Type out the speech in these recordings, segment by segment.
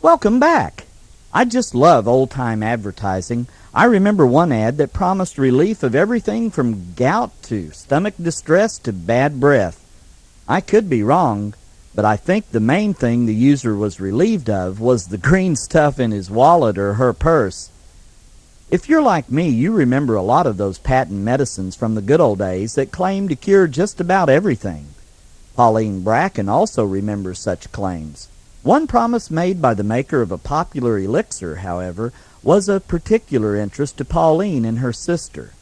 Welcome back. I just love old-time advertising. I remember one ad that promised relief of everything from gout to stomach distress to bad breath. I could be wrong, but I think the main thing the user was relieved of was the green stuff in his wallet or her purse. If you're like me, you remember a lot of those patent medicines from the good old days that claimed to cure just about everything. Pauline Bracken also remembers such claims. One promise made by the maker of a popular elixir, however, was of particular interest to Pauline and her sister.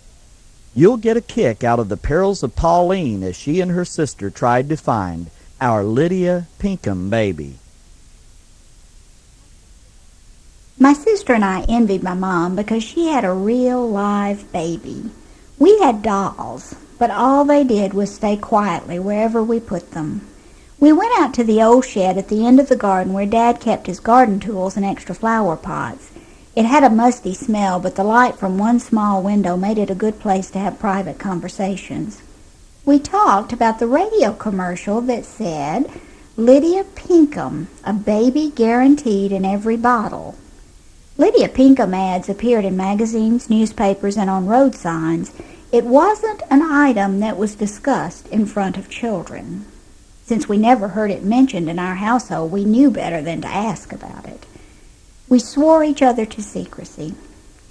You'll get a kick out of the perils of Pauline as she and her sister tried to find our Lydia Pinkham baby. My sister and I envied my mom because she had a real live baby. We had dolls, but all they did was stay quietly wherever we put them. We went out to the old shed at the end of the garden where Dad kept his garden tools and extra flower pots. It had a musty smell, but the light from one small window made it a good place to have private conversations. We talked about the radio commercial that said, "Lydia Pinkham, a baby guaranteed in every bottle." Lydia Pinkham ads appeared in magazines, newspapers, and on road signs. It wasn't an item that was discussed in front of children. Since we never heard it mentioned in our household, we knew better than to ask about it. We swore each other to secrecy.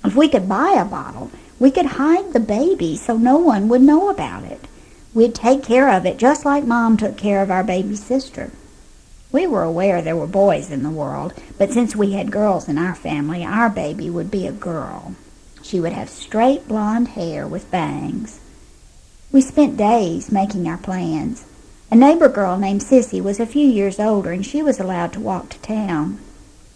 If we could buy a bottle, we could hide the baby so no one would know about it. We'd take care of it just like Mom took care of our baby sister. We were aware there were boys in the world, but since we had girls in our family, our baby would be a girl. She would have straight blonde hair with bangs. We spent days making our plans. A neighbor girl named Sissy was a few years older, and she was allowed to walk to town.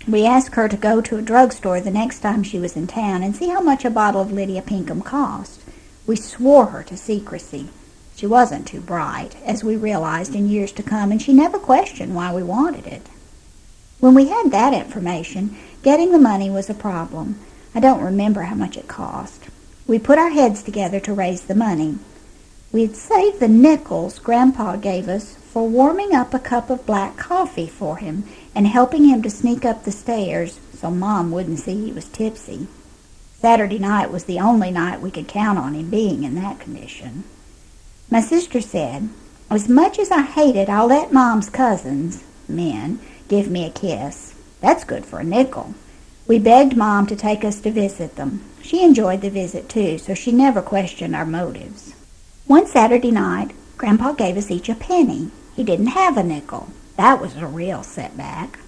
We asked her to go to a drugstore the next time she was in town and see how much a bottle of Lydia Pinkham cost. We swore her to secrecy. She wasn't too bright, as we realized in years to come, and she never questioned why we wanted it. When we had that information, getting the money was a problem. I don't remember how much it cost. We put our heads together to raise the money. We had saved the nickels Grandpa gave us for warming up a cup of black coffee for him and helping him to sneak up the stairs so Mom wouldn't see he was tipsy. Saturday night was the only night we could count on him being in that condition. My sister said, "As much as I hate it, I'll let Mom's cousins, men, give me a kiss. That's good for a nickel." We begged Mom to take us to visit them. She enjoyed the visit too, so she never questioned our motives. One Saturday night, Grandpa gave us each a penny. He didn't have a nickel. That was a real setback.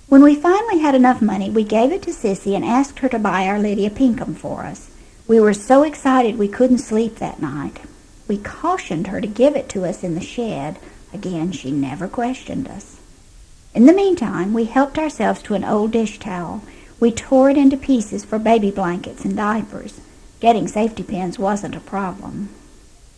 When we finally had enough money, we gave it to Sissy and asked her to buy our Lydia Pinkham for us. We were so excited we couldn't sleep that night. We cautioned her to give it to us in the shed. Again, she never questioned us. In the meantime, we helped ourselves to an old dish towel. We tore it into pieces for baby blankets and diapers. Getting safety pins wasn't a problem.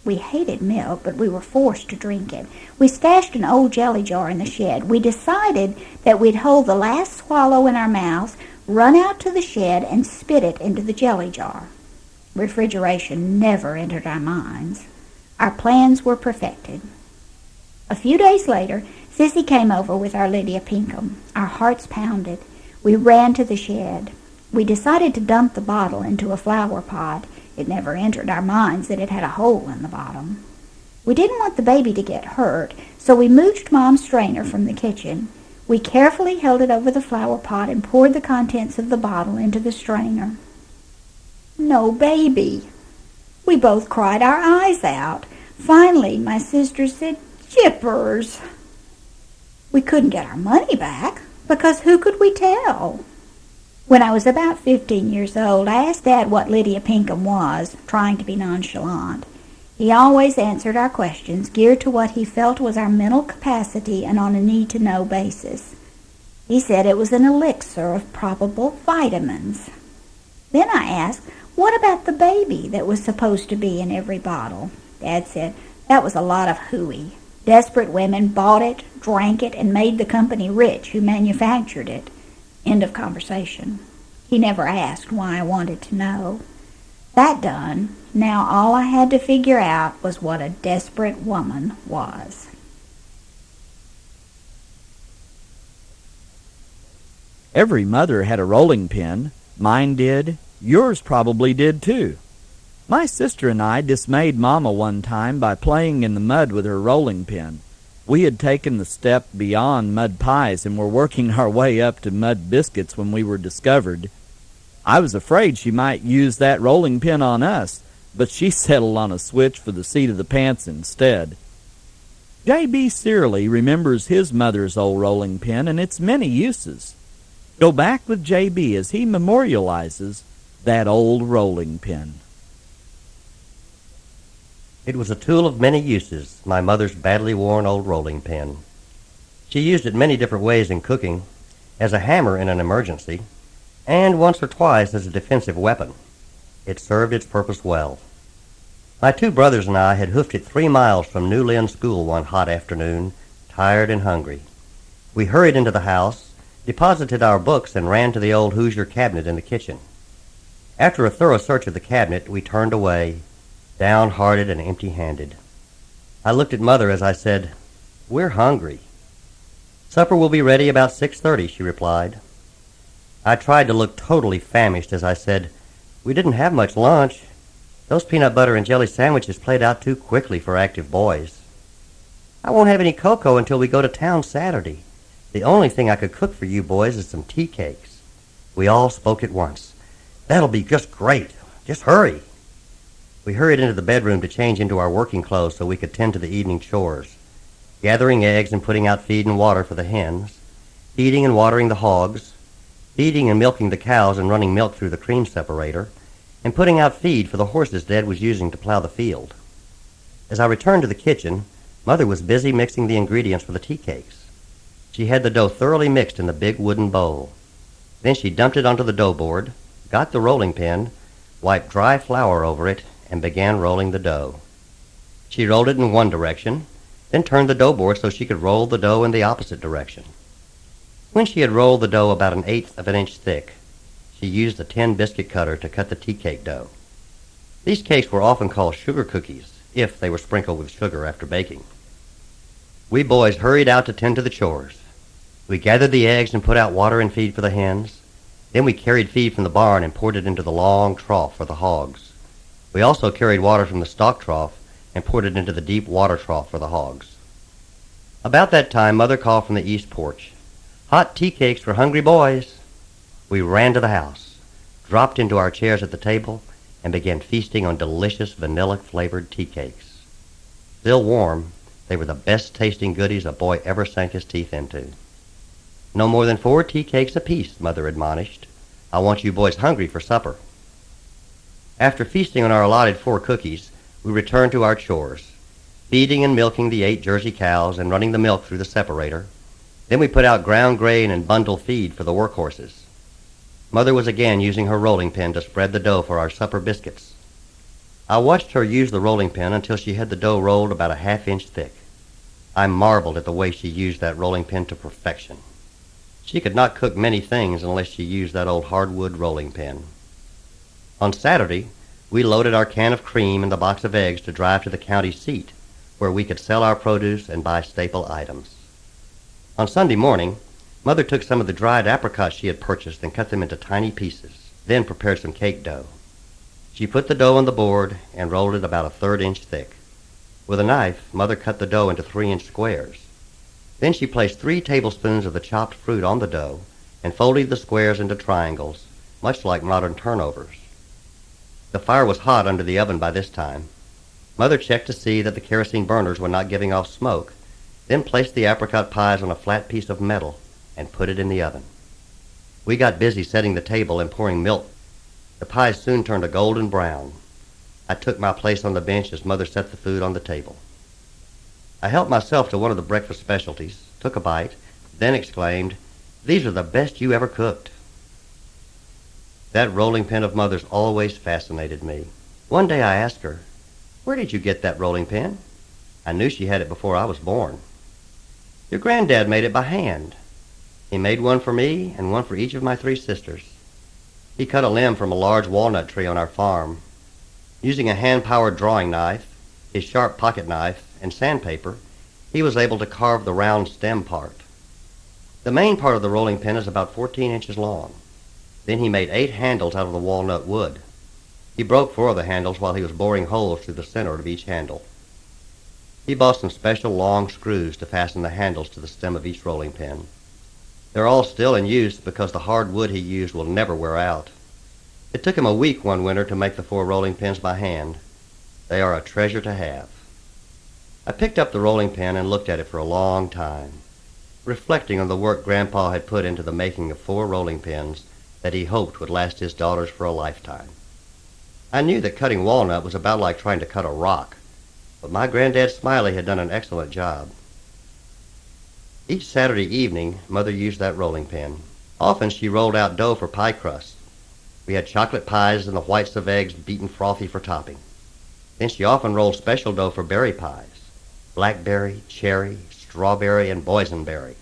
We hated milk, but we were forced to drink it. We stashed an old jelly jar in the shed. We decided that we'd hold the last swallow in our mouths, run out to the shed, and spit it into the jelly jar. Refrigeration never entered our minds. Our plans were perfected. A few days later, Sissy came over with our Lydia Pinkham. Our hearts pounded. We ran to the shed. We decided to dump the bottle into a flower pot. It never entered our minds that it had a hole in the bottom. We didn't want the baby to get hurt, so we mooched Mom's strainer from the kitchen. We carefully held it over the flower pot and poured the contents of the bottle into the strainer. No baby. We both cried our eyes out. Finally, my sister said, "Jippers." We couldn't get our money back, because who could we tell? When I was about 15 years old, I asked Dad what Lydia Pinkham was, trying to be nonchalant. He always answered our questions, geared to what he felt was our mental capacity and on a need-to-know basis. He said it was an elixir of probable vitamins. Then I asked, what about the baby that was supposed to be in every bottle? Dad said, that was a lot of hooey. Desperate women bought it, drank it, and made the company rich who manufactured it. End of conversation. He never asked why I wanted to know. That done, now all I had to figure out was what a desperate woman was. Every mother had a rolling pin. Mine did. Yours probably did, too. My sister and I dismayed Mama one time by playing in the mud with her rolling pin. We had taken the step beyond mud pies and were working our way up to mud biscuits when we were discovered. I was afraid she might use that rolling pin on us, but she settled on a switch for the seat of the pants instead. J.B. Cearley remembers his mother's old rolling pin and its many uses. Go back with J.B. as he memorializes that old rolling pin. It was a tool of many uses, my mother's badly worn old rolling pin. She used it many different ways in cooking, as a hammer in an emergency, and once or twice as a defensive weapon. It served its purpose well. My two brothers and I had hoofed it 3 miles from New Lynn School one hot afternoon, tired and hungry. We hurried into the house, deposited our books, and ran to the old Hoosier cabinet in the kitchen. After a thorough search of the cabinet, we turned away, downhearted and empty-handed. I looked at Mother as I said, "We're hungry." "Supper will be ready about 6:30, she replied. I tried to look totally famished as I said, "We didn't have much lunch. Those peanut butter and jelly sandwiches played out too quickly for active boys. I won't have any cocoa until we go to town Saturday. The only thing I could cook for you boys is some tea cakes." We all spoke at once. "That'll be just great. Just hurry." We hurried into the bedroom to change into our working clothes so we could tend to the evening chores, gathering eggs and putting out feed and water for the hens, feeding and watering the hogs, feeding and milking the cows and running milk through the cream separator, and putting out feed for the horses Dad was using to plow the field. As I returned to the kitchen, Mother was busy mixing the ingredients for the tea cakes. She had the dough thoroughly mixed in the big wooden bowl. Then she dumped it onto the dough board, got the rolling pin, wiped dry flour over it, and began rolling the dough. She rolled it in one direction, then turned the dough board so she could roll the dough in the opposite direction. When she had rolled the dough about 1/8 of an inch thick, she used a tin biscuit cutter to cut the tea cake dough. These cakes were often called sugar cookies, if they were sprinkled with sugar after baking. We boys hurried out to tend to the chores. We gathered the eggs and put out water and feed for the hens. Then we carried feed from the barn and poured it into the long trough for the hogs. We also carried water from the stock trough and poured it into the deep water trough for the hogs. About that time, Mother called from the east porch, "Hot tea cakes for hungry boys." We ran to the house, dropped into our chairs at the table, and began feasting on delicious vanilla-flavored tea cakes. Still warm, they were the best-tasting goodies a boy ever sank his teeth into. "No more than 4 tea cakes apiece," Mother admonished. "I want you boys hungry for supper." After feasting on our allotted 4 cookies, we returned to our chores, feeding and milking the 8 Jersey cows and running the milk through the separator. Then we put out ground grain and bundled feed for the workhorses. Mother was again using her rolling pin to spread the dough for our supper biscuits. I watched her use the rolling pin until she had the dough rolled about a 1/2 inch thick. I marveled at the way she used that rolling pin to perfection. She could not cook many things unless she used that old hardwood rolling pin. On Saturday, we loaded our can of cream and the box of eggs to drive to the county seat, where we could sell our produce and buy staple items. On Sunday morning, Mother took some of the dried apricots she had purchased and cut them into tiny pieces, then prepared some cake dough. She put the dough on the board and rolled it about a 1/3 inch thick. With a knife, Mother cut the dough into 3-inch squares. Then she placed 3 tablespoons of the chopped fruit on the dough and folded the squares into triangles, much like modern turnovers. The fire was hot under the oven by this time. Mother checked to see that the kerosene burners were not giving off smoke, then placed the apricot pies on a flat piece of metal and put it in the oven. We got busy setting the table and pouring milk. The pies soon turned a golden brown. I took my place on the bench as Mother set the food on the table. I helped myself to one of the breakfast specialties, took a bite, then exclaimed, "These are the best you ever cooked." That rolling pin of Mother's always fascinated me. One day I asked her, "Where did you get that rolling pin?" I knew she had it before I was born. "Your granddad made it by hand. He made one for me and one for each of my 3 sisters. He cut a limb from a large walnut tree on our farm. Using a hand-powered drawing knife, his sharp pocket knife, and sandpaper, he was able to carve the round stem part. The main part of the rolling pin is about 14 inches long. Then he made 8 handles out of the walnut wood. He broke 4 of the handles while he was boring holes through the center of each handle. He bought some special long screws to fasten the handles to the stem of each rolling pin. They're all still in use because the hard wood he used will never wear out. It took him a week one winter to make the 4 rolling pins by hand. They are a treasure to have. I picked up the rolling pin and looked at it for a long time, reflecting on the work Grandpa had put into the making of 4 rolling pins that he hoped would last his daughters for a lifetime. I knew that cutting walnut was about like trying to cut a rock, but my granddad Smiley had done an excellent job. Each Saturday evening, Mother used that rolling pin. Often she rolled out dough for pie crusts. We had chocolate pies and the whites of eggs beaten frothy for topping. Then she often rolled special dough for berry pies: blackberry, cherry, strawberry, and boysenberry.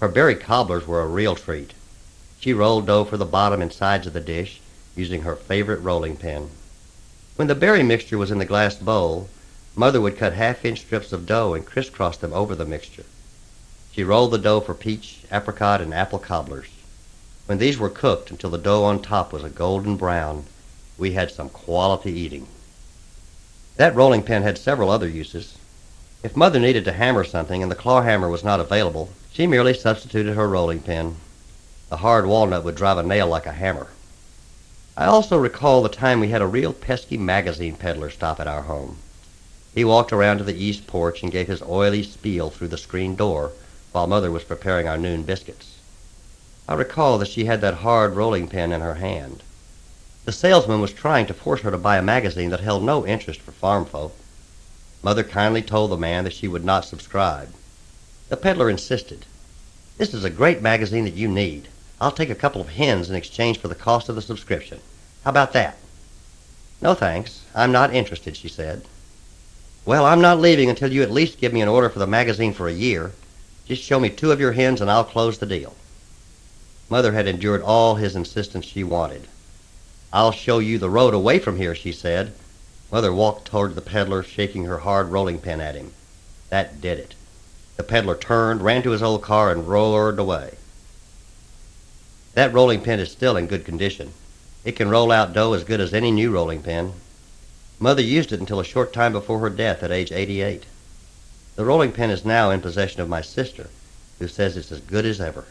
Her berry cobblers were a real treat. She rolled dough for the bottom and sides of the dish using her favorite rolling pin. When the berry mixture was in the glass bowl, Mother would cut half-inch strips of dough and crisscross them over the mixture. She rolled the dough for peach, apricot, and apple cobblers. When these were cooked until the dough on top was a golden brown, we had some quality eating. That rolling pin had several other uses. If Mother needed to hammer something and the claw hammer was not available, she merely substituted her rolling pin. The hard walnut would drive a nail like a hammer. I also recall the time we had a real pesky magazine peddler stop at our home. He walked around to the east porch and gave his oily spiel through the screen door while Mother was preparing our noon biscuits. I recall that she had that hard rolling pin in her hand. The salesman was trying to force her to buy a magazine that held no interest for farm folk. Mother kindly told the man that she would not subscribe. The peddler insisted. "This is a great magazine that you need. I'll take a couple of hens in exchange for the cost of the subscription. How about that?" "No thanks. I'm not interested," she said. "Well, I'm not leaving until you at least give me an order for the magazine for a year. Just show me 2 of your hens and I'll close the deal." Mother had endured all his insistence she wanted. "I'll show you the road away from here," she said. Mother walked toward the peddler, shaking her hard rolling pin at him. That did it. The peddler turned, ran to his old car, and roared away. That rolling pin is still in good condition. It can roll out dough as good as any new rolling pin. Mother used it until a short time before her death at age 88. The rolling pin is now in possession of my sister, who says it's as good as ever.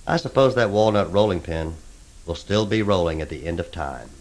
I suppose that walnut rolling pin will still be rolling at the end of time.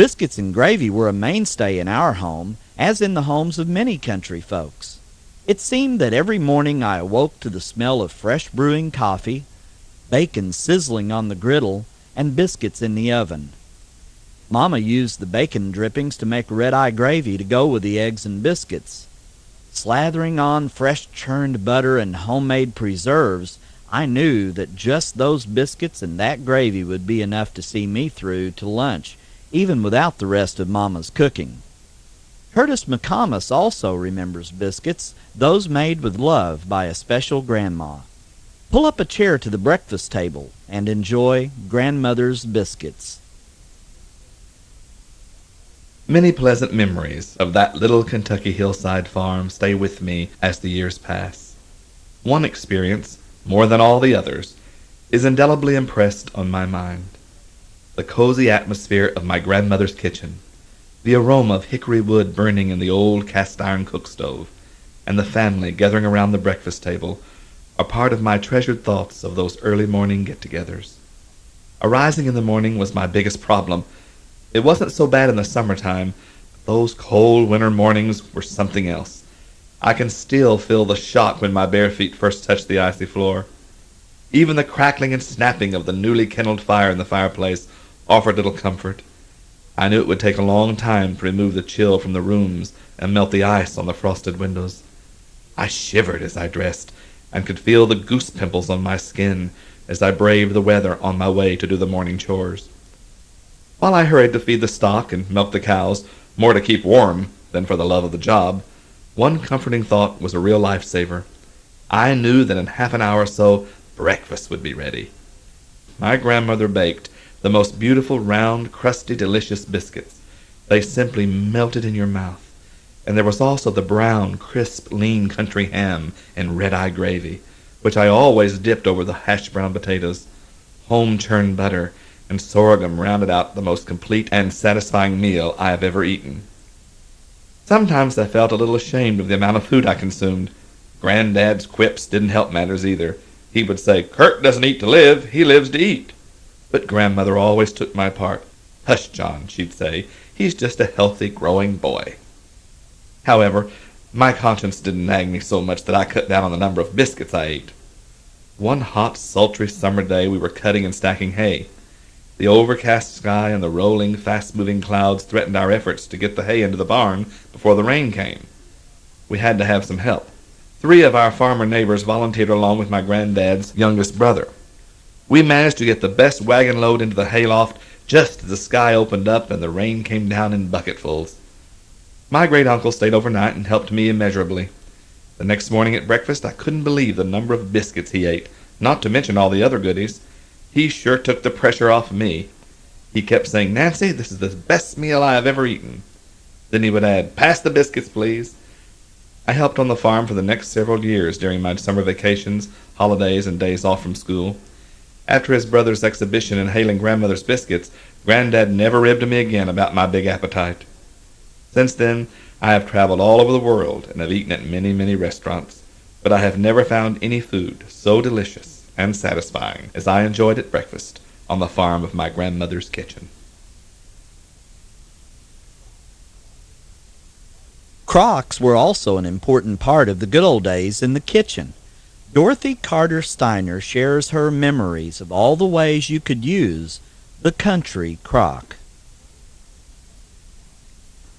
Biscuits and gravy were a mainstay in our home, as in the homes of many country folks. It seemed that every morning I awoke to the smell of fresh brewing coffee, bacon sizzling on the griddle, and biscuits in the oven. Mama used the bacon drippings to make red-eye gravy to go with the eggs and biscuits. Slathering on fresh churned butter and homemade preserves, I knew that just those biscuits and that gravy would be enough to see me through to lunch, even without the rest of Mama's cooking. Curtis McComis also remembers biscuits, those made with love by a special grandma. Pull up a chair to the breakfast table and enjoy Grandmother's Biscuits. Many pleasant memories of that little Kentucky hillside farm stay with me as the years pass. One experience, more than all the others, is indelibly impressed on my mind. The cozy atmosphere of my grandmother's kitchen, the aroma of hickory wood burning in the old cast-iron cook stove, and the family gathering around the breakfast table are part of my treasured thoughts of those early morning get-togethers. Arising in the morning was my biggest problem. It wasn't so bad in the summertime, but those cold winter mornings were something else. I can still feel the shock when my bare feet first touched the icy floor. Even the crackling and snapping of the newly kindled fire in the fireplace offered little comfort. I knew it would take a long time to remove the chill from the rooms and melt the ice on the frosted windows. I shivered as I dressed, and could feel the goose pimples on my skin as I braved the weather on my way to do the morning chores. While I hurried to feed the stock and milk the cows, more to keep warm than for the love of the job, one comforting thought was a real lifesaver. I knew that in half an hour or so, breakfast would be ready. My grandmother baked the most beautiful, round, crusty, delicious biscuits. They simply melted in your mouth. And there was also the brown, crisp, lean country ham and red-eye gravy, which I always dipped over the hashed brown potatoes. Home-churned butter and sorghum rounded out the most complete and satisfying meal I have ever eaten. Sometimes I felt a little ashamed of the amount of food I consumed. Granddad's quips didn't help matters either. He would say, "Kurt doesn't eat to live, he lives to eat." But Grandmother always took my part. "Hush, John," she'd say, "he's just a healthy, growing boy." However, my conscience didn't nag me so much that I cut down on the number of biscuits I ate. One hot, sultry summer day we were cutting and stacking hay. The overcast sky and the rolling, fast-moving clouds threatened our efforts to get the hay into the barn before the rain came. We had to have some help. 3 of our farmer neighbors volunteered along with my granddad's youngest brother. We managed to get the best wagon load into the hayloft just as the sky opened up and the rain came down in bucketfuls. My great-uncle stayed overnight and helped me immeasurably. The next morning at breakfast, I couldn't believe the number of biscuits he ate, not to mention all the other goodies. He sure took the pressure off me. He kept saying, "Nancy, this is the best meal I have ever eaten." Then he would add, "Pass the biscuits, please." I helped on the farm for the next several years during my summer vacations, holidays, and days off from school. After his brother's exhibition in hailing Grandmother's biscuits, Granddad never ribbed me again about my big appetite. Since then, I have traveled all over the world and have eaten at many, many restaurants, but I have never found any food so delicious and satisfying as I enjoyed at breakfast on the farm of my grandmother's kitchen. Crocs were also an important part of the good old days in the kitchen. Dorothy Carter Steiner shares her memories of all the ways you could use the country crock.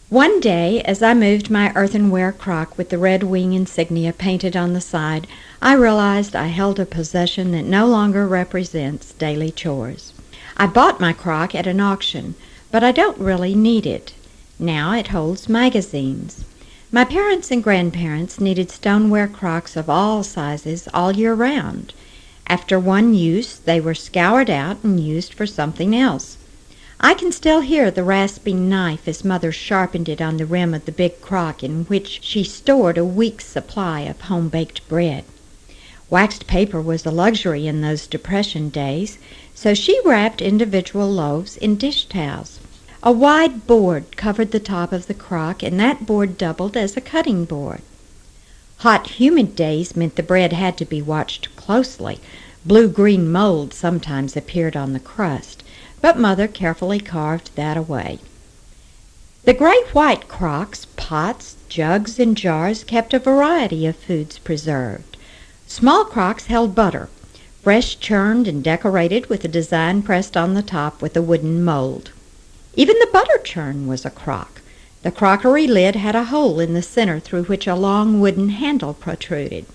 One day, as I moved my earthenware crock with the red wing insignia painted on the side, I realized I held a possession that no longer represents daily chores. I bought my crock at an auction, but I don't really need it. Now it holds magazines. My parents and grandparents needed stoneware crocks of all sizes all year round. After one use, they were scoured out and used for something else. I can still hear the rasping knife as Mother sharpened it on the rim of the big crock in which she stored a week's supply of home-baked bread. Waxed paper was a luxury in those Depression days, so she wrapped individual loaves in dish towels. A wide board covered the top of the crock, and that board doubled as a cutting board. Hot, humid days meant the bread had to be watched closely. Blue-green mold sometimes appeared on the crust, but Mother carefully carved that away. The gray-white crocks, pots, jugs, and jars kept a variety of foods preserved. Small crocks held butter, fresh churned and decorated with a design pressed on the top with a wooden mold. Even the butter churn was a crock. The crockery lid had a hole in the center through which a long wooden handle protruded.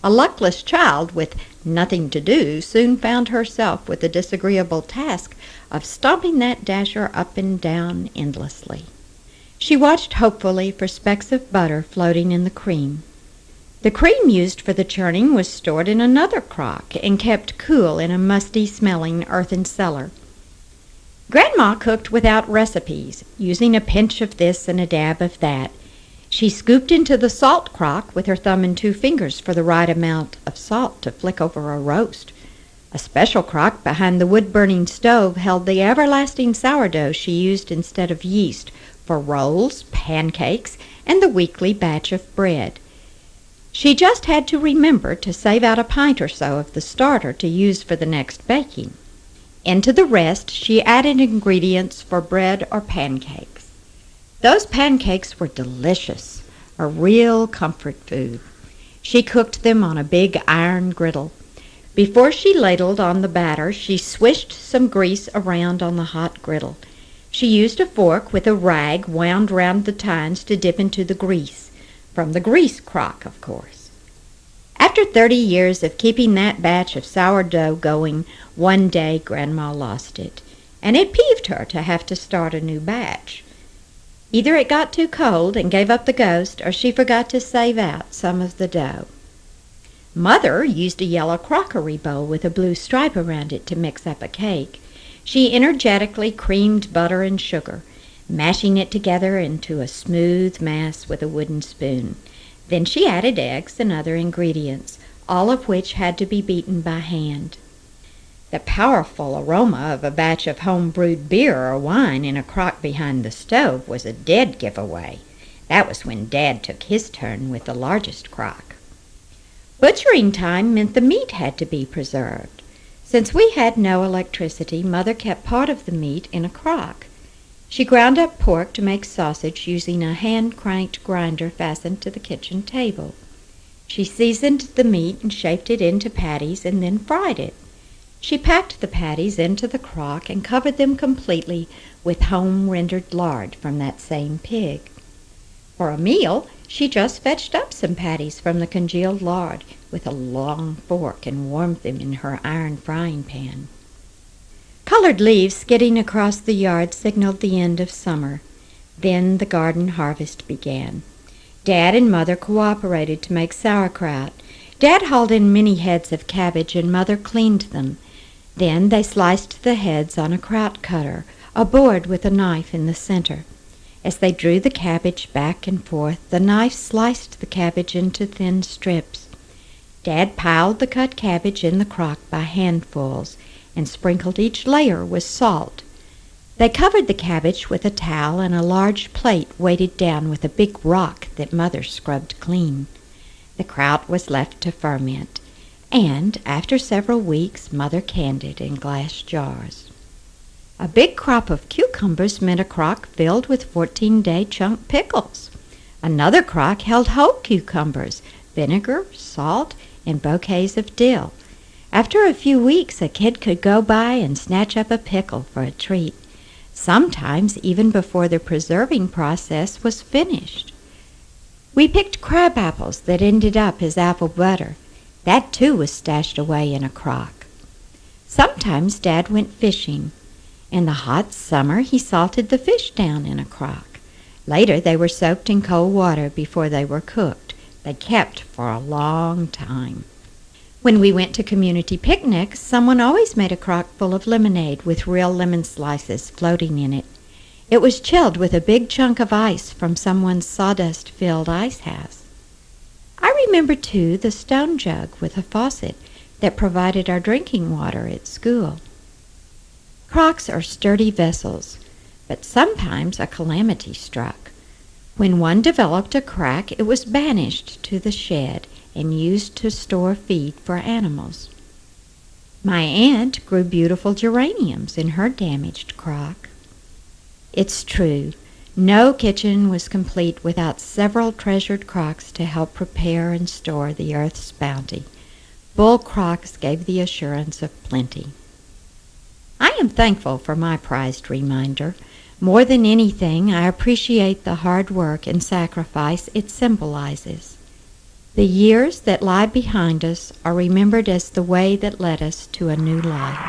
A luckless child with nothing to do soon found herself with the disagreeable task of stomping that dasher up and down endlessly. She watched hopefully for specks of butter floating in the cream. The cream used for the churning was stored in another crock and kept cool in a musty-smelling earthen cellar. Grandma cooked without recipes, using a pinch of this and a dab of that. She scooped into the salt crock with her thumb and 2 fingers for the right amount of salt to flick over a roast. A special crock behind the wood-burning stove held the everlasting sourdough she used instead of yeast for rolls, pancakes, and the weekly batch of bread. She just had to remember to save out a pint or so of the starter to use for the next baking. Into the rest she added ingredients for bread or pancakes. Those pancakes were delicious, a real comfort food. She cooked them on a big iron griddle. Before she ladled on the batter, she swished some grease around on the hot griddle. She used a fork with a rag wound round the tines to dip into the grease, from the grease crock, of course. After 30 years of keeping that batch of sourdough going, one day Grandma lost it, and it peeved her to have to start a new batch. Either it got too cold and gave up the ghost, or she forgot to save out some of the dough. Mother used a yellow crockery bowl with a blue stripe around it to mix up a cake. She energetically creamed butter and sugar, mashing it together into a smooth mass with a wooden spoon. Then she added eggs and other ingredients, all of which had to be beaten by hand. The powerful aroma of a batch of home-brewed beer or wine in a crock behind the stove was a dead giveaway. That was when Dad took his turn with the largest crock. Butchering time meant the meat had to be preserved. Since we had no electricity, Mother kept part of the meat in a crock. She ground up pork to make sausage using a hand-cranked grinder fastened to the kitchen table. She seasoned the meat and shaped it into patties and then fried it. She packed the patties into the crock and covered them completely with home-rendered lard from that same pig. For a meal, she just fetched up some patties from the congealed lard with a long fork and warmed them in her iron frying pan. Colored leaves skidding across the yard signaled the end of summer. Then the garden harvest began. Dad and Mother cooperated to make sauerkraut. Dad hauled in many heads of cabbage and Mother cleaned them. Then they sliced the heads on a kraut cutter, a board with a knife in the center. As they drew the cabbage back and forth, the knife sliced the cabbage into thin strips. Dad piled the cut cabbage in the crock by handfuls and sprinkled each layer with salt. They covered the cabbage with a towel and a large plate weighted down with a big rock that Mother scrubbed clean. The kraut was left to ferment, and after several weeks, Mother canned it in glass jars. A big crop of cucumbers meant a crock filled with 14-day chunk pickles. Another crock held whole cucumbers, vinegar, salt, and bouquets of dill. After a few weeks, a kid could go by and snatch up a pickle for a treat, sometimes even before the preserving process was finished. We picked crab apples that ended up as apple butter. That, too, was stashed away in a crock. Sometimes Dad went fishing. In the hot summer, he salted the fish down in a crock. Later, they were soaked in cold water before they were cooked. They kept for a long time. When we went to community picnics, someone always made a crock full of lemonade with real lemon slices floating in it. It was chilled with a big chunk of ice from someone's sawdust-filled ice house. I remember, too, the stone jug with a faucet that provided our drinking water at school. Crocks are sturdy vessels, but sometimes a calamity struck. When one developed a crack, it was banished to the shed and used to store feed for animals. My aunt grew beautiful geraniums in her damaged crock. It's true, No kitchen was complete without several treasured crocks to help prepare and store the earth's bounty. Bull crocks gave the assurance of plenty. I am thankful for my prized reminder. More than anything, I appreciate the hard work and sacrifice it symbolizes. The years that lie behind us are remembered as the way that led us to a new life.